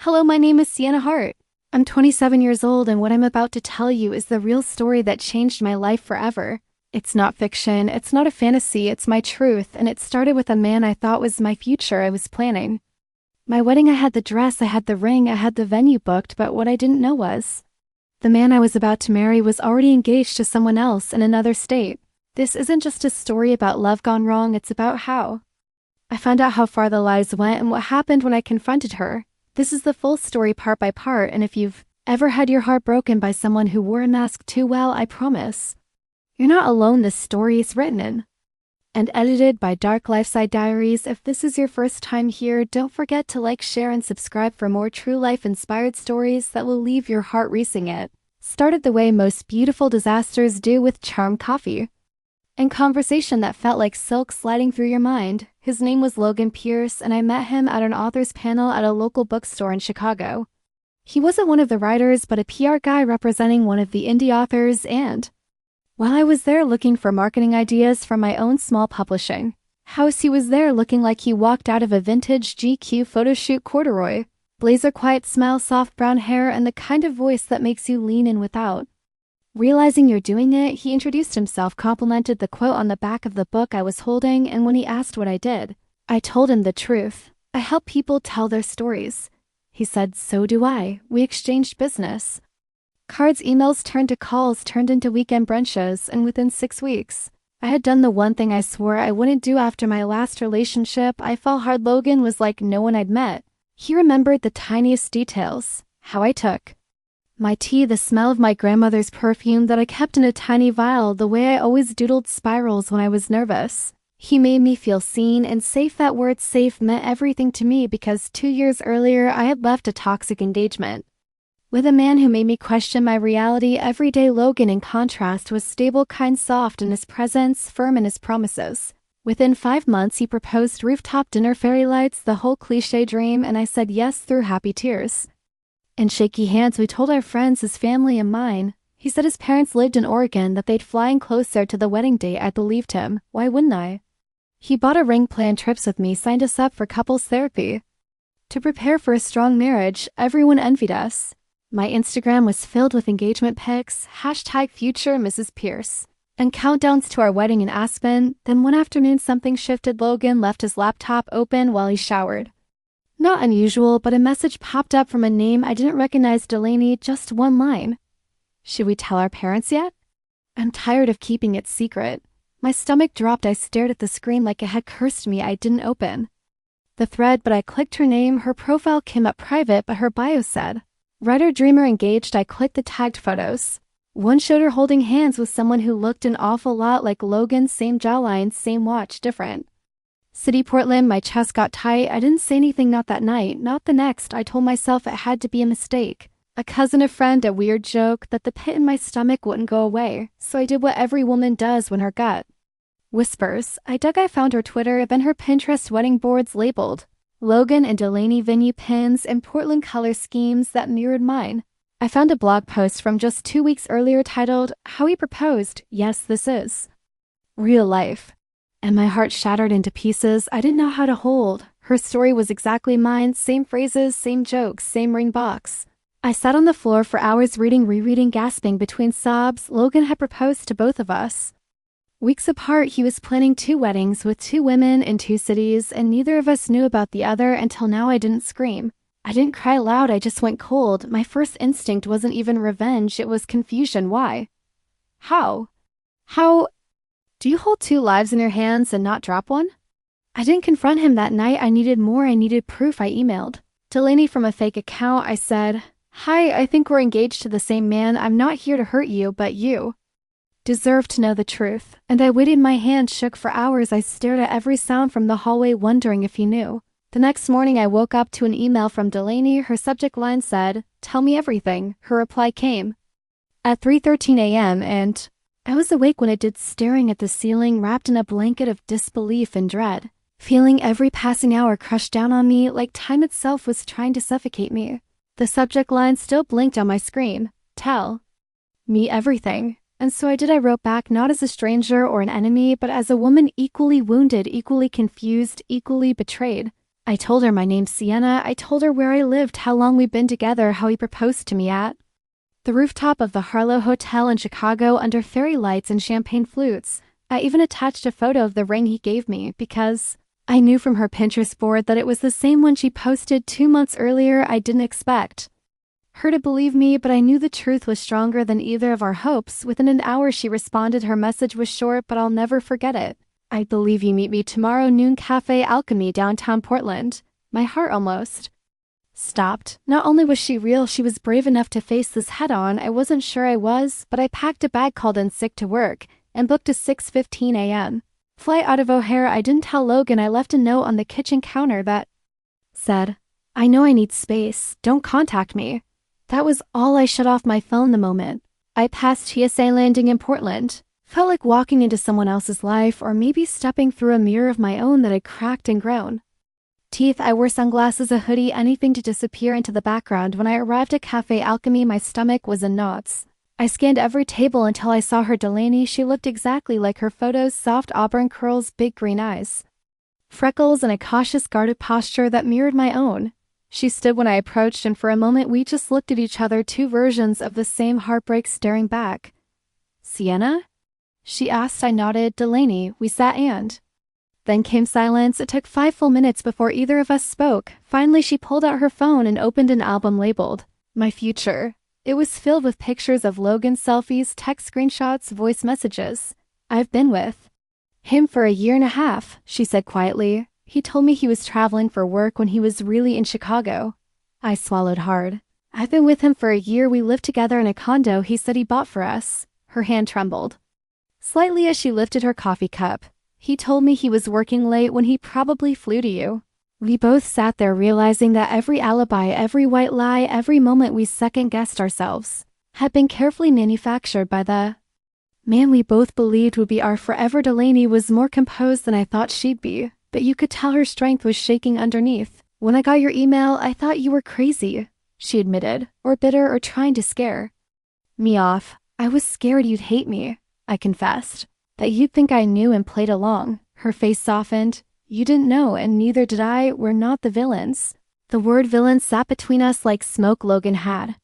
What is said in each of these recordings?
Hello, my name is Sienna Hart. I'm 27 years old, and what I'm about to tell you is the real story that changed my life forever. It's not fiction, it's not a fantasy, it's my truth, and it started with a man I thought was my future I was planning. My wedding, I had the dress, I had the ring, I had the venue booked, but what I didn't know was the man I was about to marry was already engaged to someone else in another state. This isn't just a story about love gone wrong, it's about how I found out how far the lies went and what happened when I confronted her. This is the full story part by part, and if you've ever had your heart broken by someone who wore a mask too well, I promise you're not alone. This story is written in and edited by Dark Life Side Diaries. If this is your first time here, don't forget to like, share, and subscribe for more true life-inspired stories that will leave your heart racing. It started the way most beautiful disasters do, with charm, coffee, and conversation that felt like silk sliding through your mind. His name was Logan Pierce, and I met him at an author's panel at a local bookstore in Chicago. He wasn't one of the writers, but a PR guy representing one of the indie authors, and while I was there looking for marketing ideas for my own small publishing house, he was there looking like he walked out of a vintage GQ photoshoot. Corduroy blazer, quiet smile, soft brown hair, and the kind of voice that makes you lean in without realizing you're doing it. He introduced himself, complimented the quote on the back of the book I was holding, and when he asked what I did, I told him the truth. I help people tell their stories. He said, "So do I." We exchanged business cards, emails turned to calls, turned into weekend brunches, and within 6 weeks, I had done the one thing I swore I wouldn't do after my last relationship. I fell hard. Logan was like no one I'd met. He remembered the tiniest details, how I took my tea, the smell of my grandmother's perfume that I kept in a tiny vial, the way I always doodled spirals when I was nervous. He made me feel seen and safe. That word safe meant everything to me because 2 years earlier I had left a toxic engagement with a man who made me question my reality every day. Logan, in contrast, was stable, kind, soft in his presence, firm in his promises. Within 5 months he proposed, rooftop dinner, fairy lights, the whole cliche dream, and I said yes through happy tears and shaky hands. We told our friends, his family and mine. He said his parents lived in Oregon, that they'd fly in closer to the wedding date. I believed him. Why wouldn't I? He bought a ring, planned trips with me, signed us up for couples therapy to prepare for a strong marriage. Everyone envied us. My Instagram was filled with engagement pics, hashtag future Mrs. Pierce, and countdowns to our wedding in Aspen. Then one afternoon something shifted. Logan left his laptop open while he showered. Not unusual, but a message popped up from a name I didn't recognize. Delaney, just one line. Should we tell our parents yet? I'm tired of keeping it secret. My stomach dropped. I stared at the screen like it had cursed me. I didn't open the thread, but I clicked her name. Her profile came up private, but her bio said writer, dreamer, engaged. I clicked the tagged photos. One showed her holding hands with someone who looked an awful lot like Logan, same jawline, same watch, different city, Portland. My chest got tight. I didn't say anything, not that night, not the next. I told myself it had to be a mistake, a cousin, a friend, a weird joke, that the pit in my stomach wouldn't go away. So I did what every woman does when her gut whispers. I dug. I found her Twitter, then her Pinterest wedding boards labeled Logan and Delaney venue pins and Portland color schemes that mirrored mine. I found a blog post from just 2 weeks earlier titled, "How He Proposed. Yes, this is real life." And my heart shattered into pieces I didn't know how to hold. Her story was exactly mine, same phrases, same jokes, same ring box. I sat on the floor for hours reading, rereading, gasping between sobs. Logan had proposed to both of us weeks apart. He was planning 2 weddings with 2 women in 2 cities, and neither of us knew about the other until now. I didn't scream. I didn't cry loud. I just went cold. My first instinct wasn't even revenge. It was confusion. Why? How do you hold 2 lives in your hands and not drop one? I didn't confront him that night. I needed more. I needed proof. I emailed Delaney from a fake account. I said, "Hi, I think we're engaged to the same man. I'm not here to hurt you, but you deserve to know the truth." And I waited. My hand shook for hours. I stared at every sound from the hallway, wondering if he knew. The next morning I woke up to an email from Delaney. Her subject line said, "Tell me everything." Her reply came at 3:13 a.m. and I was awake when it did, staring at the ceiling, wrapped in a blanket of disbelief and dread, feeling every passing hour crush down on me like time itself was trying to suffocate me. The subject line still blinked on my screen. Tell me everything. And so I did. I wrote back, not as a stranger or an enemy, but as a woman equally wounded, equally confused, equally betrayed. I told her my name's Sienna. I told her where I lived, how long we'd been together, how he proposed to me at the rooftop of the Harlow Hotel in Chicago under fairy lights and champagne flutes. I even attached a photo of the ring he gave me because I knew from her Pinterest board that it was the same one she posted 2 months earlier. I didn't expect her to believe me, but I knew the truth was stronger than either of our hopes. Within an hour she responded. Her message was short, but I'll never forget it. I believe you meet me tomorrow noon, Cafe Alchemy, downtown Portland. My heart almost stopped. Not only was she real, she was brave enough to face this head-on. I wasn't sure I was, but I packed a bag, called in sick to work, and booked a 6:15 a.m. flight out of O'Hare. I didn't tell Logan. I left a note on the kitchen counter that said, "I know I need space. Don't contact me." That was all. I shut off my phone the moment I passed TSA landing in Portland. Felt like walking into someone else's life, or maybe stepping through a mirror of my own that had cracked and grown. Teeth. I wore sunglasses, a hoodie, anything to disappear into the background. When I arrived at Cafe Alchemy, my stomach was in knots. I scanned every table until I saw her, Delaney. She looked exactly like her photos, soft auburn curls, big green eyes, freckles, and a cautious, guarded posture that mirrored my own. She stood when I approached, and for a moment we just looked at each other, two versions of the same heartbreak staring back. "Sienna?" she asked. I nodded. "Delaney." We sat, and then came silence. It took 5 full minutes before either of us spoke. Finally, she pulled out her phone and opened an album labeled My Future. It was filled with pictures of Logan, selfies, text screenshots, voice messages. "I've been with him for a year and a half," she said quietly. "He told me he was traveling for work when he was really in Chicago." I swallowed hard. "I've been with him for a year. We lived together in a condo he said he bought for us." Her hand trembled slightly as she lifted her coffee cup. "He told me he was working late when he probably flew to you." We both sat there, realizing that every alibi, every white lie, every moment we second-guessed ourselves had been carefully manufactured by the man we both believed would be our forever. Delaney was more composed than I thought she'd be, but you could tell her strength was shaking underneath. "When I got your email, I thought you were crazy," she admitted, "or bitter, or trying to scare me off." "I was scared you'd hate me," I confessed, "that you'd think I knew and played along." Her face softened. "You didn't know, and neither did I. We're not the villains." The word villain sat between us like smoke. Logan had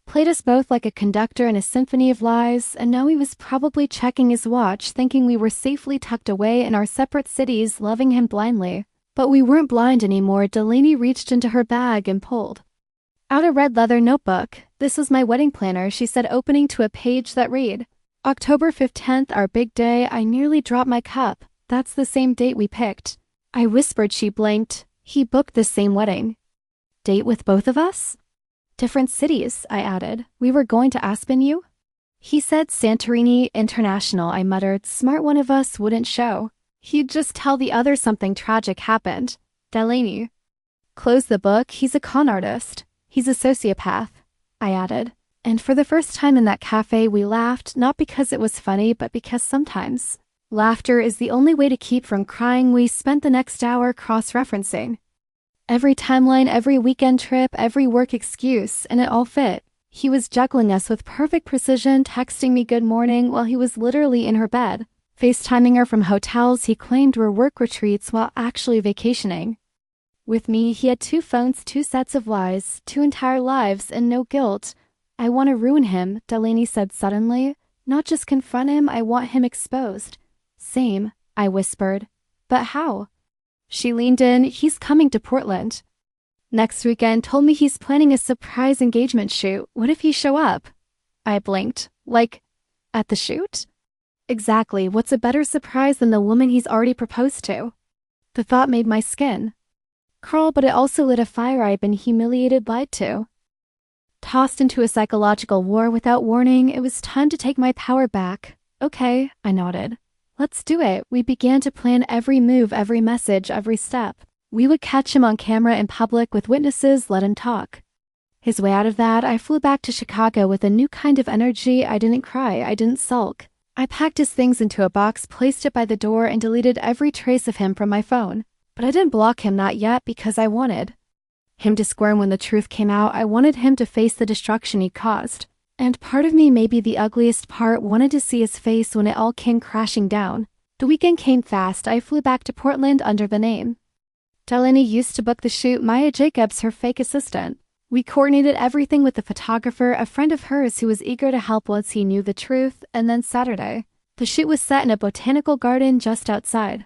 played us both like a conductor in a symphony of lies, and now he was probably checking his watch, thinking we were safely tucked away in our separate cities, loving him blindly. But we weren't blind anymore. Delaney reached into her bag and pulled out a red leather notebook. "This was my wedding planner," she said, opening to a page that read, "October 15th, our big day." I nearly dropped my cup. "That's the same date we picked." I whispered. She blinked. "He booked the same wedding date with both of us?" "Different cities," I added. "We were going to Aspen, you?" "He said Santorini International." I muttered. "Smart. One of us wouldn't show. He'd just tell the other something tragic happened." Delaney closed the book. "He's a con artist. He's a sociopath," I added. And for the first time in that cafe we laughed, not because it was funny, but because sometimes laughter is the only way to keep from crying. We spent the next hour cross-referencing every timeline, every weekend trip, every work excuse, and it all fit. He was juggling us with perfect precision, texting me good morning while he was literally in her bed, FaceTiming her from hotels he claimed were work retreats while actually vacationing. With me, he had 2 phones, 2 sets of lies, 2 entire lives, and no guilt. "I want to ruin him," Delaney said suddenly. "Not just confront him, I want him exposed." "Same," I whispered. "But how?" She leaned in. "He's coming to Portland next weekend. Told me he's planning a surprise engagement shoot. What if he show up?" I blinked. "Like, at the shoot?" "Exactly. What's a better surprise than the woman he's already proposed to?" The thought made my skin crawl, but it also lit a fire I'd been humiliated, lied to, tossed into a psychological war without warning. It was time to take my power back. "Okay," I nodded. "Let's do it." We began to plan every move, every message, every step. We would catch him on camera in public with witnesses, let him talk his way out of that. I flew back to Chicago with a new kind of energy. I didn't cry. I didn't sulk. I packed his things into a box, placed it by the door, and deleted every trace of him from my phone. But I didn't block him, not yet, because I wanted him to squirm when the truth came out. I wanted him to face the destruction he caused. And part of me, maybe the ugliest part, wanted to see his face when it all came crashing down. The weekend came fast. I flew back to Portland under the name Delaney used to book the shoot. Maya Jacobs, her fake assistant. We coordinated everything with the photographer, a friend of hers who was eager to help once he knew the truth, and then Saturday. The shoot was set in a botanical garden just outside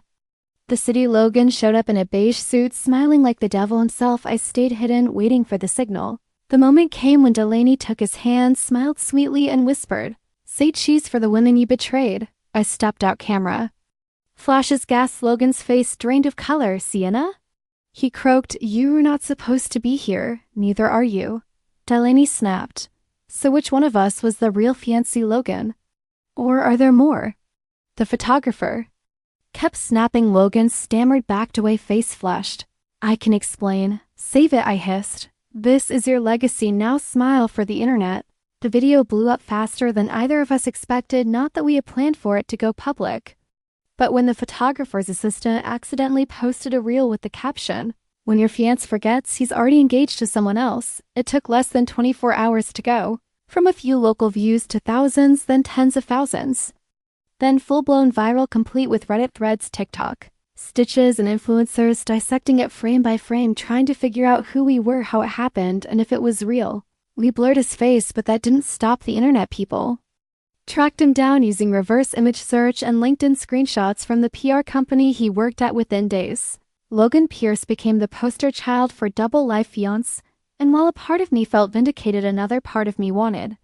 the city. Logan showed up in a beige suit, smiling like the devil himself. I stayed hidden, waiting for the signal. The moment came when Delaney took his hand, smiled sweetly, and whispered, "Say cheese for the women you betrayed." I stepped out camera. Flashes gasped. Logan's face drained of color. "Sienna?" He croaked, "You're not supposed to be here. Neither are you." Delaney snapped. So which one of us was the real fiancé Logan? Or are there more? The photographer kept snapping. Logan stammered, backed away, face flushed. "I can explain." "Save it," I hissed. "This is your legacy. Now smile for the internet." The video blew up faster than either of us expected, not that we had planned for it to go public. But when the photographer's assistant accidentally posted a reel with the caption, "When your fiancé forgets, he's already engaged to someone else," it took less than 24 hours to go from a few local views to thousands, then tens of thousands. Then full-blown viral, complete with Reddit threads, TikTok stitches, and influencers dissecting it frame by frame, trying to figure out who we were, how it happened, and if it was real. We blurred his face, but that didn't stop the internet people. Tracked him down using reverse image search and LinkedIn screenshots from the PR company he worked at within days. Logan Pierce became the poster child for double life fiancé, and while a part of me felt vindicated, another part of me wanted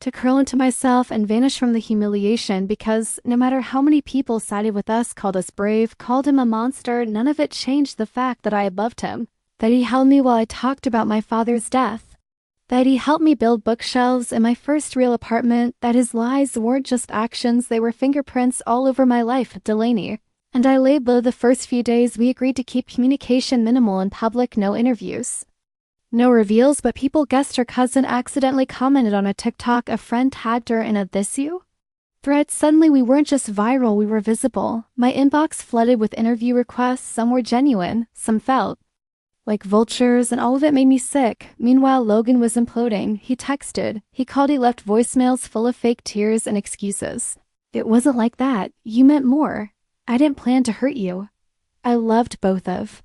to curl into myself and vanish from the humiliation, because no matter how many people sided with us, called us brave, called him a monster, none of it changed the fact that I had loved him, that he held me while I talked about my father's death, that he helped me build bookshelves in my first real apartment, that his lies weren't just actions, they were fingerprints all over my life, Delaney. And I laid low the first few days. We agreed to keep communication minimal in public, no interviews, no reveals, but people guessed her cousin accidentally commented on a TikTok, a friend tagged her in a "this you?" thread. Suddenly we weren't just viral, we were visible. My inbox flooded with interview requests. Some were genuine, some felt like vultures, and all of it made me sick. Meanwhile, Logan was imploding. He texted, he called, he left voicemails full of fake tears and excuses. "It wasn't like that. You meant more. I didn't plan to hurt you. I loved both of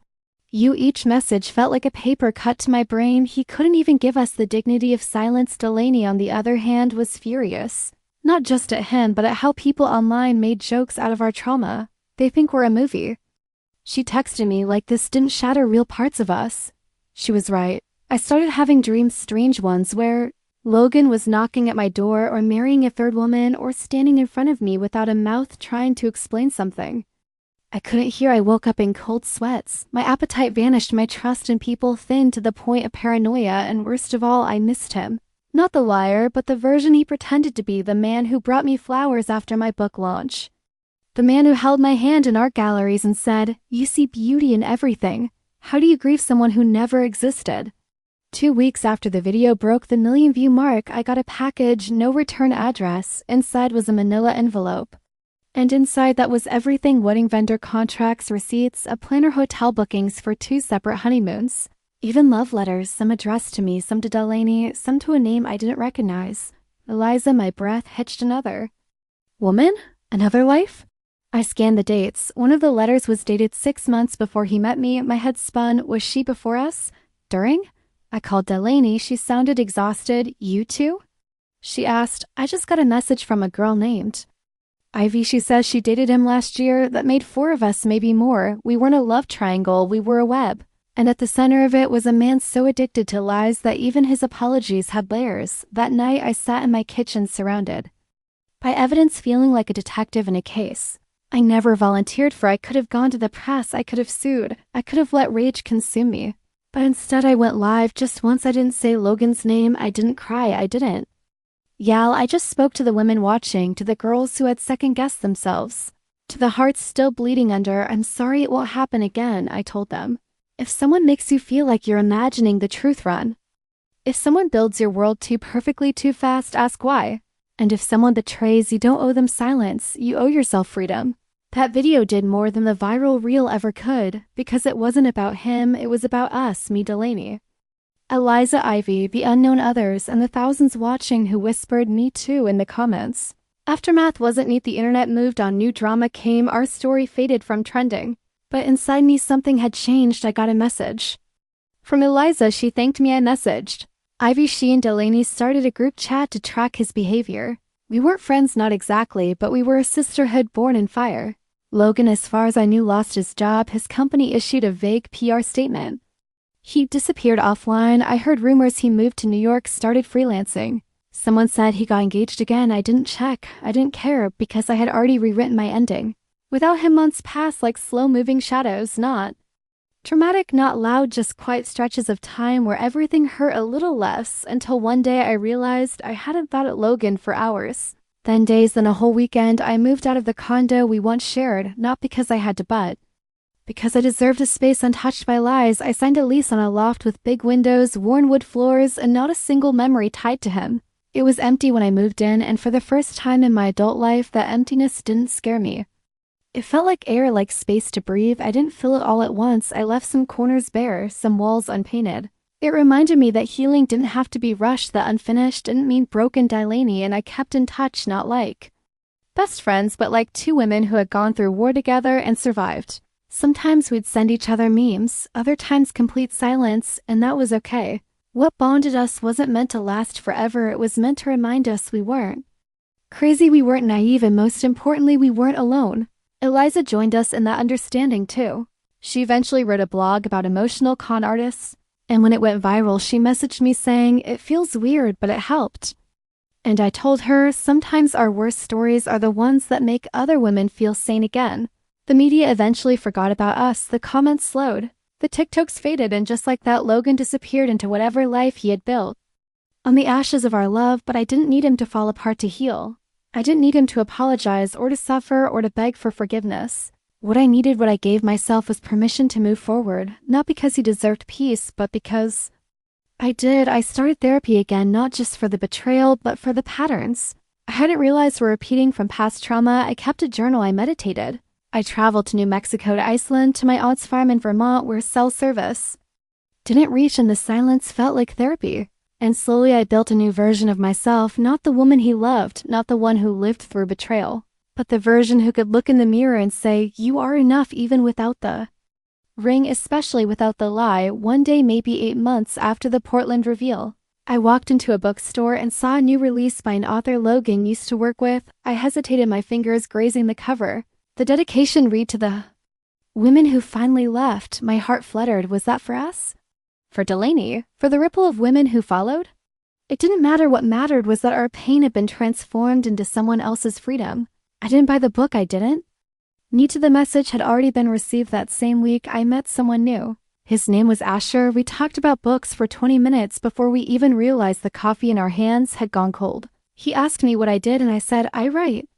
you." Each message felt like a paper cut to my brain. He couldn't even give us the dignity of silence. Delaney, on the other hand, was furious. Not just at him, but at how people online made jokes out of our trauma. They think we're a movie. She texted me like this didn't shatter real parts of us. She was right. I started having dreams, strange ones, where Logan was knocking at my door, or marrying a third woman, or standing in front of me without a mouth trying to explain something I couldn't hear. I woke up in cold sweats. My appetite vanished, my trust in people thinned to the point of paranoia, and worst of all, I missed him. Not the liar, but the version he pretended to be, the man who brought me flowers after my book launch. The man who held my hand in art galleries and said, "You see beauty in everything. How do you grieve someone who never existed?" 2 weeks after the video broke the million-view mark, I got a package, no return address. Inside was a manila envelope. And inside that was everything: wedding vendor contracts, receipts, a planner, hotel bookings for 2 separate honeymoons. Even love letters, some addressed to me, some to Delaney, some to a name I didn't recognize. Eliza, my breath hitched another. Woman? Another life? I scanned the dates. One of the letters was dated 6 months before he met me. My head spun. Was she before us? During? I called Delaney. She sounded exhausted. "You two?" She asked. "I just got a message from a girl named Ivy. She says she dated him last year. That made 4 of us, maybe more. We weren't a love triangle. We were a web. And at the center of it was a man so addicted to lies that even his apologies had layers. That night I sat in my kitchen surrounded by evidence, feeling like a detective in a case I never volunteered for. I could have gone to the press. I could have sued. I could have let rage consume me. But instead I went live. Just once I didn't say Logan's name. I didn't cry. I didn't yell. I just spoke to the women watching, to the girls who had second-guessed themselves, to the hearts still bleeding under. "I'm sorry, it won't happen again," I told them. If someone makes you feel like you're imagining the truth, run. If someone builds your world too perfectly too fast, ask why. And if someone betrays, you don't owe them silence. You owe yourself freedom. That video did more than the viral reel ever could, because it wasn't about him, it was about us, me, Delaney, Eliza, Ivy, the unknown others, and the thousands watching who whispered "me too" in the comments. Aftermath wasn't neat. The internet moved on. New drama came. Our story faded from trending. But inside me something had changed. I got a message. From Eliza, she thanked me. I messaged. Ivy, she and Delaney started a group chat to track his behavior. We weren't friends, not exactly, but we were a sisterhood born in fire. Logan, as far as I knew, lost his job. His company issued a vague PR statement. He disappeared offline. I heard rumors he moved to New York, started freelancing. Someone said he got engaged again. I didn't check. I didn't care because I had already rewritten my ending. Without him, months passed like slow-moving shadows, not dramatic, not loud, just quiet stretches of time where everything hurt a little less until one day I realized I hadn't thought of Logan for hours. Then days, then a whole weekend. I moved out of the condo we once shared, not because I had to but because I deserved a space untouched by lies. I signed a lease on a loft with big windows, worn wood floors, and not a single memory tied to him. It was empty when I moved in, and for the first time in my adult life, that emptiness didn't scare me. It felt like air, like space to breathe. I didn't fill it all at once. I left some corners bare, some walls unpainted. It reminded me that healing didn't have to be rushed, that unfinished didn't mean broken. Delaney and I kept in touch, not like best friends, but like two women who had gone through war together and survived. Sometimes we'd send each other memes, other times complete silence, and that was okay. What bonded us wasn't meant to last forever. It was meant to remind us we weren't crazy, we weren't naive, and most importantly, we weren't alone. Eliza joined us in that understanding too. She eventually wrote a blog about emotional con artists, and when it went viral, she messaged me saying, "It feels weird, but it helped." And I told her, sometimes our worst stories are the ones that make other women feel sane again. The media eventually forgot about us, the comments slowed, the TikToks faded, and just like that, Logan disappeared into whatever life he had built on the ashes of our love. But I didn't need him to fall apart to heal. I didn't need him to apologize or to suffer or to beg for forgiveness. What I needed, what I gave myself, was permission to move forward, not because he deserved peace, but because I did. I started therapy again, not just for the betrayal, but for the patterns I hadn't realized were repeating from past trauma. I kept a journal. I meditated. I traveled to New Mexico, to Iceland, to my aunt's farm in Vermont, where cell service didn't reach, and the silence felt like therapy. And slowly I built a new version of myself, not the woman he loved, not the one who lived through betrayal, but the version who could look in the mirror and say, "You are enough even without the ring, especially without the lie." One day, maybe 8 months after the Portland reveal, I walked into a bookstore and saw a new release by an author Logan used to work with. I hesitated, my fingers grazing the cover. The dedication read, "To the women who finally left." My heart fluttered. Was that for us? For Delaney? For the ripple of women who followed? It didn't matter. What mattered was that our pain had been transformed into someone else's freedom. I didn't buy the book. I didn't need to. The message had already been received. That same week, I met someone new. His name was Asher. We talked about books for 20 minutes before we even realized the coffee in our hands had gone cold. He asked me what I did, and I said, "I write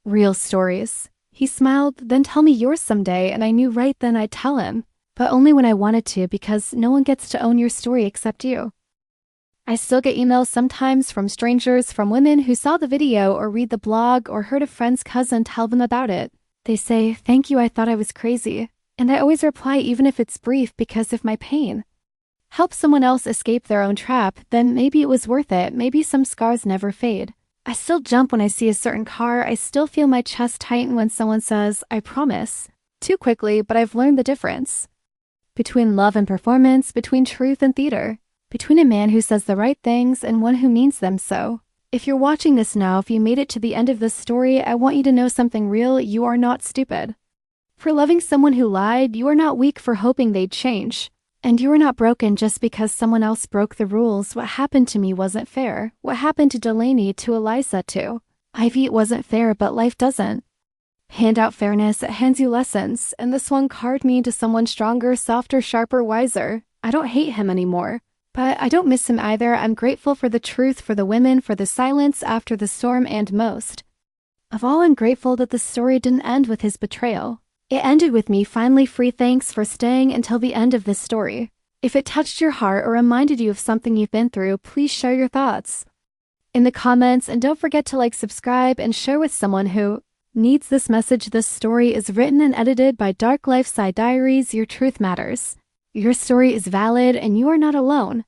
real stories." He smiled. "Then tell me yours someday," and I knew right then I'd tell him, but only when I wanted to, because no one gets to own your story except you. I still get emails sometimes from strangers, from women who saw the video or read the blog or heard a friend's cousin tell them about it. They say, "Thank you, I thought I was crazy." And I always reply, even if it's brief, because if my pain helps someone else escape their own trap, then maybe it was worth it. Maybe some scars never fade. I still jump when I see a certain car. I still feel my chest tighten when someone says, "I promise," too quickly, but I've learned the difference between love and performance, between truth and theater, between a man who says the right things and one who means them so. If you're watching this now, if you made it to the end of this story, I want you to know something real. You are not stupid for loving someone who lied. You are not weak for hoping they'd change. And you are not broken just because someone else broke the rules. What happened to me wasn't fair. What happened to Delaney, to Eliza, to Ivy, it wasn't fair, but life doesn't hand out fairness. It hands you lessons. And this one carved me into someone stronger, softer, sharper, wiser. I don't hate him anymore, but I don't miss him either. I'm grateful for the truth, for the women, for the silence after the storm, and most of all, I'm grateful that the story didn't end with his betrayal. It ended with me finally free. Thanks for staying until the end of this story. If it touched your heart or reminded you of something you've been through, please share your thoughts in the comments, and don't forget to like, subscribe, and share with someone who needs this message. This story is written and edited by Dark Life Side Diaries. Your truth matters. Your story is valid, and you are not alone.